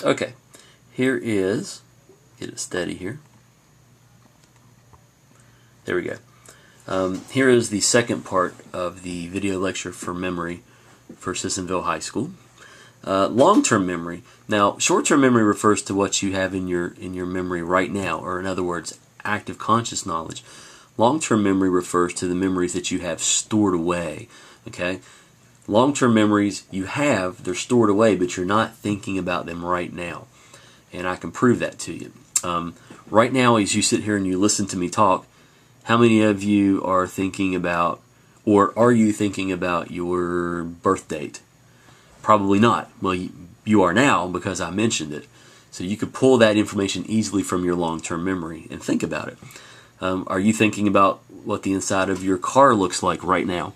Okay, here is, get it steady here. There we go. Here is the second part of the video lecture for memory for Sissonville High School. Long-term memory. Now, short-term memory refers to what you have in your memory right now, or in other words, active conscious knowledge. Long-term memory refers to the memories that you have stored away. Okay, long-term memories you have, they're stored away, but you're not thinking about them right now, and I can prove that to you. Right now, as you sit here and you listen to me talk, how many of you are thinking about, or are you thinking about your birth date? Probably not. Well, you are now because I mentioned it. So you could pull that information easily from your long-term memory and think about it. Are you thinking about what the inside of your car looks like right now?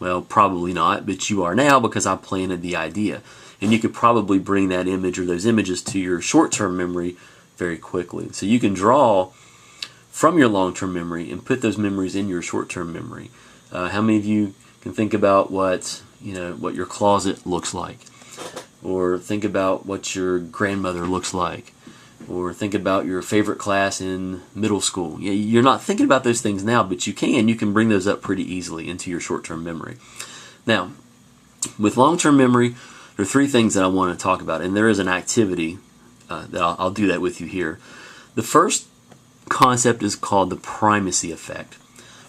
Well, probably not, but you are now because I planted the idea. And you could probably bring that image or those images to your short-term memory very quickly. So you can draw from your long-term memory and put those memories in your short-term memory. How many of you can think about what your closet looks like, or think about what your grandmother looks like, or think about your favorite class in middle school? You're not thinking about those things now, but you can bring those up pretty easily into your short-term memory. Now, with long-term memory, there are three things that I want to talk about, and there is an activity that I'll do that with you here. The first concept is called the primacy effect.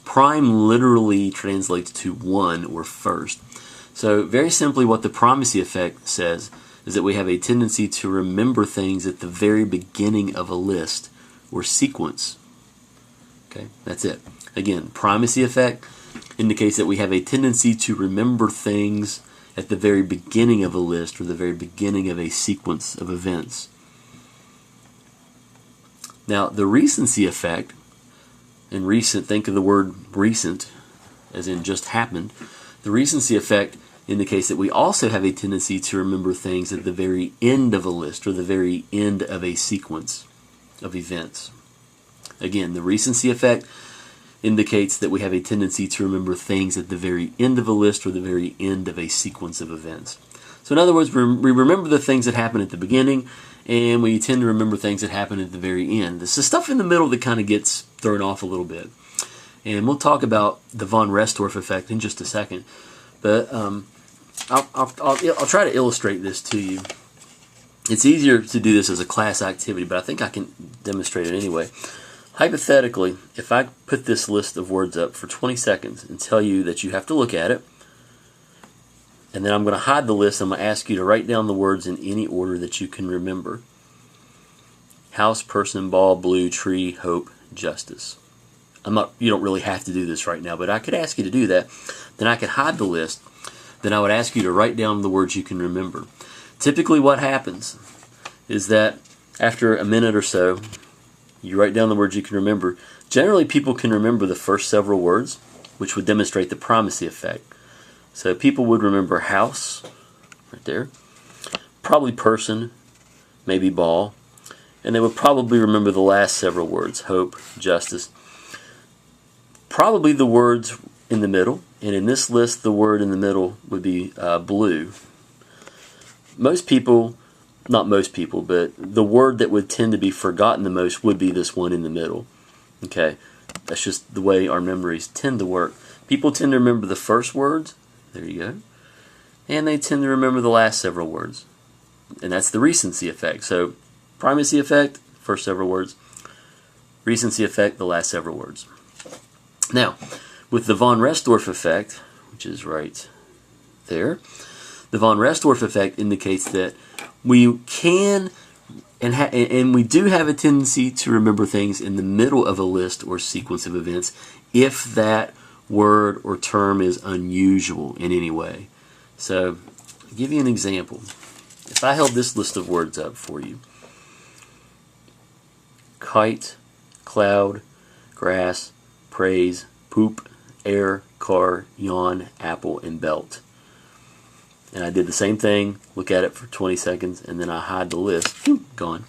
Prime literally translates to one or first. So very simply, what the primacy effect says is that we have a tendency to remember things at the very beginning of a list or sequence. Okay, that's it. Again, primacy effect indicates that we have a tendency to remember things at the very beginning of a list or the very beginning of a sequence of events. Now, the recency effect, and recent, think of the word recent as in just happened. The recency effect indicates that we also have a tendency to remember things at the very end of a list or the very end of a sequence of events. Again, the recency effect indicates that we have a tendency to remember things at the very end of a list or the very end of a sequence of events. So in other words, we remember the things that happen at the beginning, and we tend to remember things that happen at the very end. This is stuff in the middle that kind of gets thrown off a little bit. And we'll talk about the von Restorff effect in just a second. But I'll try to illustrate this to you. It's easier to do this as a class activity, but I think I can demonstrate it anyway. Hypothetically, if I put this list of words up for 20 seconds and tell you that you have to look at it, and then I'm going to hide the list, I'm going to ask you to write down the words in any order that you can remember. House, person, ball, blue, tree, hope, justice. You don't really have to do this right now, but I could ask you to do that. Then I could hide the list. Then I would ask you to write down the words you can remember. Typically what happens is that after a minute or so, you write down the words you can remember. Generally, people can remember the first several words, which would demonstrate the primacy effect. So people would remember house, right there, probably person, maybe ball, and they would probably remember the last several words, hope, justice. Probably the words in the middle, and in this list the word in the middle would be blue. Most people, not most people, but the word that would tend to be forgotten the most would be this one in the middle. Okay, that's just the way our memories tend to work. People tend to remember the first words, there you go, and they tend to remember the last several words, and that's the recency effect. So primacy effect, first several words, recency effect, the last several words. Now, with the von Restorff effect, which is right there, the von Restorff effect indicates that we can and we do have a tendency to remember things in the middle of a list or sequence of events if that word or term is unusual in any way. So, I'll give you an example. If I held this list of words up for you: kite, cloud, grass, praise, poop, air, car, yawn, apple, and belt. And I did the same thing, look at it for 20 seconds, and then I hide the list. Gone.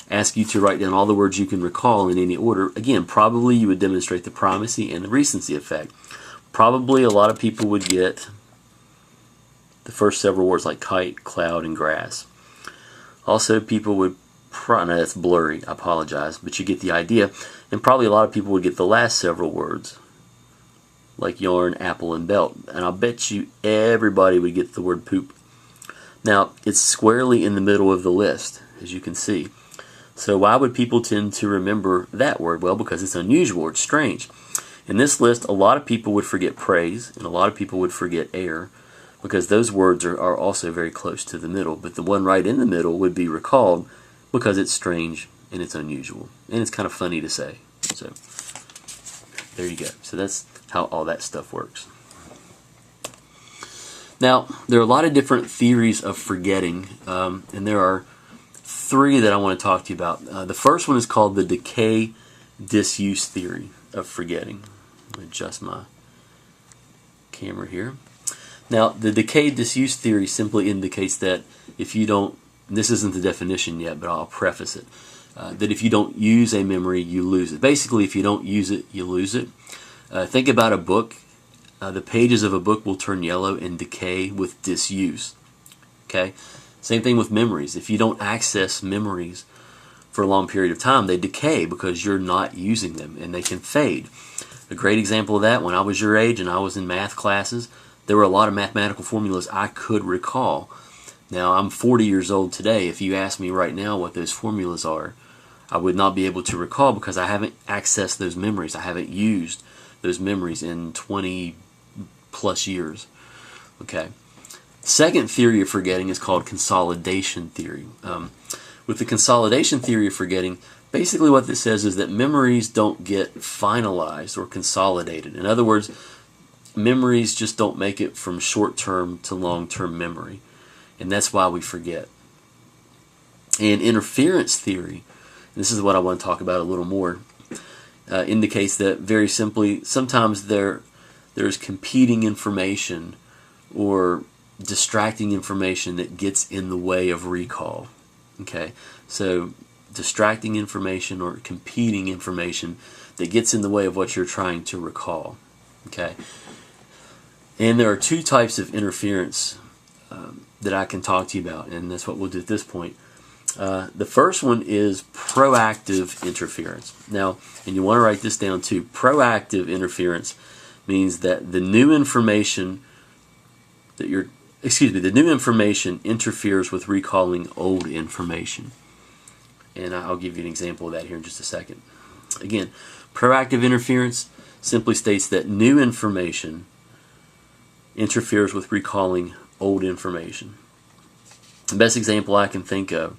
Ask you to write down all the words you can recall in any order. Again, probably you would demonstrate the primacy and the recency effect. Probably a lot of people would get the first several words like kite, cloud, and grass. Also, people would no, that's blurry, I apologize, but you get the idea. And probably a lot of people would get the last several words, like yarn, apple, and belt. And I'll bet you everybody would get the word poop. Now, it's squarely in the middle of the list, as you can see. So why would people tend to remember that word? Well, because it's unusual, it's strange. In this list, a lot of people would forget praise, and a lot of people would forget air, because those words are also very close to the middle. But the one right in the middle would be recalled, because it's strange and it's unusual. And it's kind of funny to say. So, there you go. So that's how all that stuff works. Now, there are a lot of different theories of forgetting, and there are 3 that I want to talk to you about. The first one is called the decay disuse theory of forgetting. Let me adjust my camera here. Now, the decay disuse theory simply indicates that if you don't, this isn't the definition yet, but I'll preface it, that if you don't use a memory, you lose it. Basically, if you don't use it, you lose it. Think about a book. The pages of a book will turn yellow and decay with disuse. Okay? Same thing with memories. If you don't access memories for a long period of time, they decay because you're not using them, and they can fade. A great example of that, when I was your age and I was in math classes, there were a lot of mathematical formulas I could recall. Now, I'm 40 years old today. If you ask me right now what those formulas are, I would not be able to recall because I haven't accessed those memories. I haven't used those memories in 20 plus years. Okay. Second theory of forgetting is called consolidation theory. With the consolidation theory of forgetting, basically what this says is that memories don't get finalized or consolidated. In other words, memories just don't make it from short-term to long-term memory. And that's why we forget. And interference theory, and this is what I want to talk about a little more, indicates that very simply, sometimes there's competing information or distracting information that gets in the way of recall. Okay, so distracting information or competing information that gets in the way of what you're trying to recall. Okay, and there are 2 types of interference that I can talk to you about, and that's what we'll do at this point. The first one is proactive interference. Now, and you want to write this down too. Proactive interference means that the new information that the new information interferes with recalling old information. And I'll give you an example of that here in just a second. Again, proactive interference simply states that new information interferes with recalling old information. The best example I can think of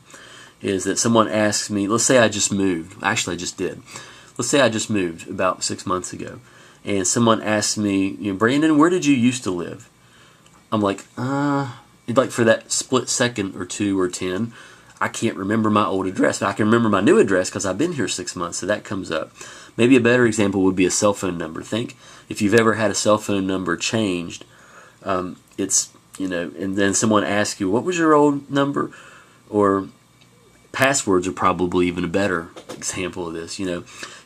is that someone asks me, let's say I just moved. Actually, I just did. Let's say I just moved about 6 months ago. And someone asks me, Brandon, where did you used to live? I'm like, for that split second or 2 or 10, I can't remember my old address. But I can remember my new address because I've been here 6 months, so that comes up. Maybe a better example would be a cell phone number. Think if you've ever had a cell phone number changed, and then someone asks you, what was your old number? Or passwords are probably even a better example of this.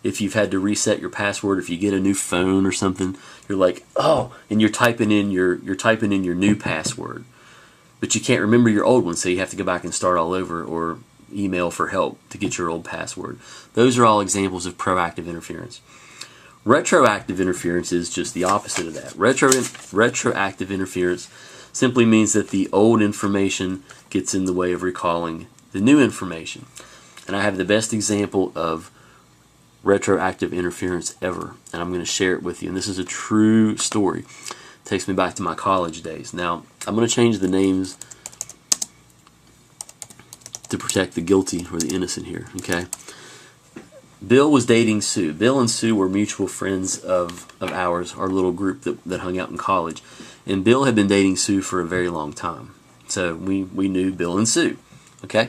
If you've had to reset your password, if you get a new phone or something, you're like, oh, and you're typing in your new password, but you can't remember your old one, so you have to go back and start all over or email for help to get your old password. Those are all examples of proactive interference. Retroactive interference is just the opposite of that. Retroactive interference simply means that the old information gets in the way of recalling the new information. And I have the best example of retroactive interference ever, and I'm going to share it with you. And this is a true story. It takes me back to my college days. Now, I'm going to change the names to protect the guilty or the innocent here, okay? Bill was dating Sue. Bill and Sue were mutual friends of ours, our little group that hung out in college. And Bill had been dating Sue for a very long time. So we knew Bill and Sue, okay?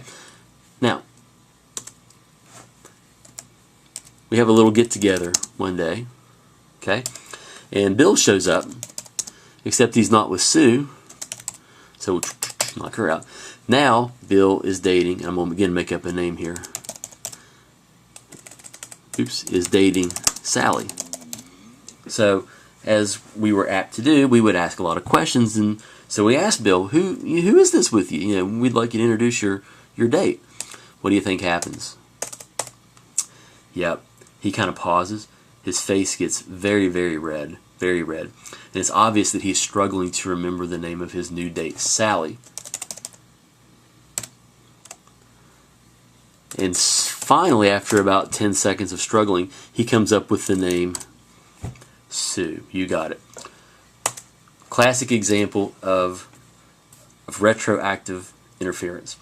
Now, we have a little get-together one day, okay? And Bill shows up, except he's not with Sue, so we'll knock her out. Now, Bill is dating, and I'm going to begin to make up a name here. Is dating Sally. So, as we were apt to do, we would ask a lot of questions, and so we asked Bill, who is this with you? We'd like you to introduce your date. What do you think happens? Yep, he kind of pauses. His face gets very, very red, very red. And it's obvious that he's struggling to remember the name of his new date, Sally. And finally, after about 10 seconds of struggling, he comes up with the name Sue. You got it. Classic example of retroactive interference.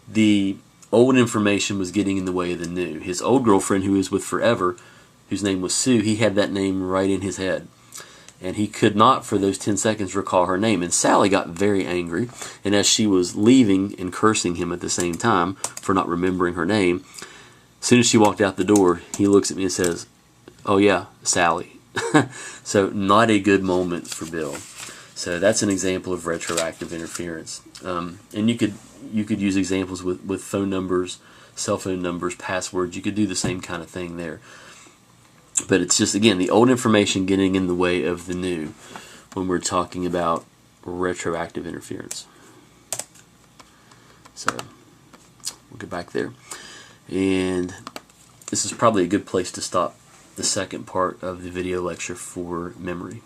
The old information was getting in the way of the new. His old girlfriend, who he was with forever, whose name was Sue, he had that name right in his head. And he could not, for those 10 seconds, recall her name. And Sally got very angry. And as she was leaving and cursing him at the same time for not remembering her name, as soon as she walked out the door, he looks at me and says, "Oh yeah, Sally." So not a good moment for Bill. So that's an example of retroactive interference. And you could use examples with phone numbers, cell phone numbers, passwords. You could do the same kind of thing there. But it's just, again, the old information getting in the way of the new when we're talking about retroactive interference. So we'll get back there. And this is probably a good place to stop the second part of the video lecture for memory.